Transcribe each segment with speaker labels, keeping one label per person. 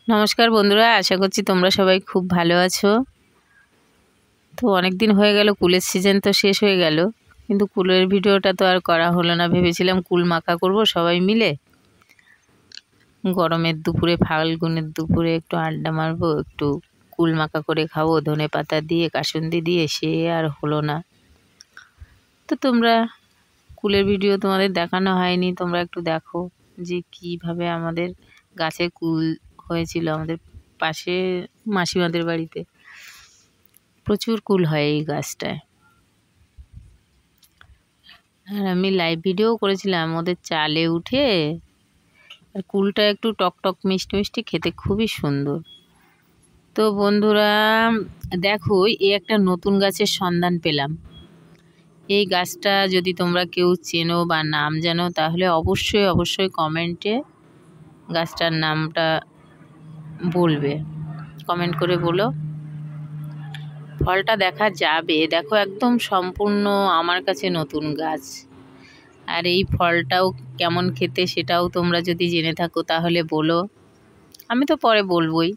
Speaker 1: নমস্কার বন্ধুরা, আশা করছি তোমরা সবাই খুব ভালো আছো। তো অনেক দিন হয়ে গেল, কুলের সিজন তো শেষ হয়ে গেল, কিন্তু কুলের ভিডিওটা তো আর করা হলো না। ভেবেছিলাম কুল মাখা করব সবাই মিলে, গরমের দুপুরে, ফাল্গুনের দুপুরে একটু আড্ডা মারবো, একটু কুল মাখা করে খাবো ধনে পাতা দিয়ে, কাসুন্দি দিয়ে। সে আর হলো না। তো তোমরা কুলের ভিডিও তোমাদের দেখানো হয়নি, তোমরা একটু দেখো যে কিভাবে আমাদের গাছে কুল হয়েছিল। আমাদের পাশে মাসিমাদের বাড়িতে প্রচুর কুল হয় এই গাছটায়। আর আমি লাইভ ভিডিও করেছিলাম ওদের চালে উঠে। আর কুলটা একটু টক টক মিষ্টি মিষ্টি, খেতে খুবই সুন্দর। তো বন্ধুরা দেখো, এই একটা নতুন গাছের সন্ধান পেলাম। এই গাছটা যদি তোমরা কেউ চেনো বা নাম জানো, তাহলে অবশ্যই অবশ্যই কমেন্টে গাছটার নামটা বলবে, কমেন্ট করে বলো। ফলটা দেখা যাবে, দেখো একদম সম্পূর্ণ আমার কাছে নতুন গাছ। আর এই ফলটাও কেমন খেতে সেটাও তোমরা যদি জেনে থাকো তাহলে বলো। আমি তো পরে বলবোই,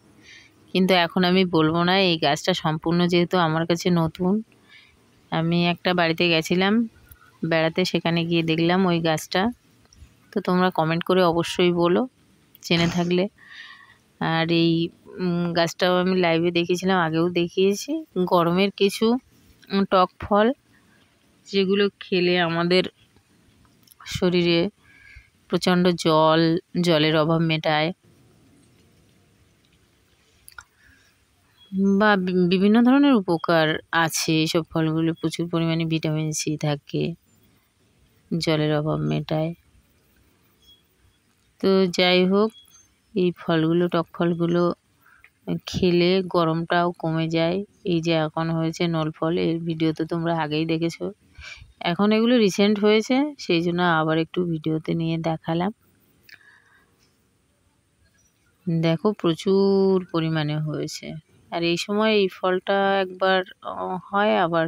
Speaker 1: কিন্তু এখন আমি বলবো না। এই গাছটা সম্পূর্ণ যেহেতু আমার কাছে নতুন, আমি একটা বাড়িতে গেছিলাম বেড়াতে, সেখানে গিয়ে দেখলাম ওই গাছটা। তো তোমরা কমেন্ট করে অবশ্যই বলো জেনে থাকলে। আর এই গাছটাও আমি লাইভে দেখেছিলাম, আগেও দেখিয়েছি। গরমের কিছু টক ফল, যেগুলো খেলে আমাদের শরীরে প্রচণ্ড জলের অভাব মেটায়, বা বিভিন্ন ধরনের উপকার আছে। এইসব ফলগুলো প্রচুর পরিমাণে ভিটামিন সি থাকে, জলের অভাব মেটায়। তো যাই হোক, এই ফলগুলো, টক ফলগুলো খেলে গরমটাও কমে যায়। এই যে এখন হয়েছে নল ফল, এর ভিডিও তো তোমরা আগেই দেখেছো। এখন এগুলো রিসেন্ট হয়েছে, সেই জন্য আবার একটু ভিডিওতে নিয়ে দেখালাম। দেখো প্রচুর পরিমাণে হয়েছে। আর এই সময় এই ফলটা একবার হয়, আবার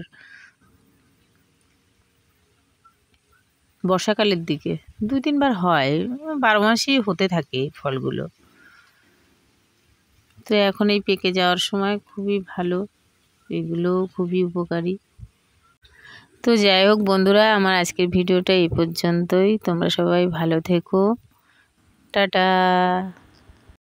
Speaker 1: বর্ষাকালের দিকে 2-3 বার হয়। 12 মাসই হতে থাকে এই ফলগুলো। তো এখন এই পেকে যাওয়ার সময় খুবই ভালো, এগুলো খুবই উপকারী। তো যাই হোক বন্ধুরা, আমার আজকের ভিডিওটা এই পর্যন্তই। তোমরা সবাই ভালো থেকো, টাটা।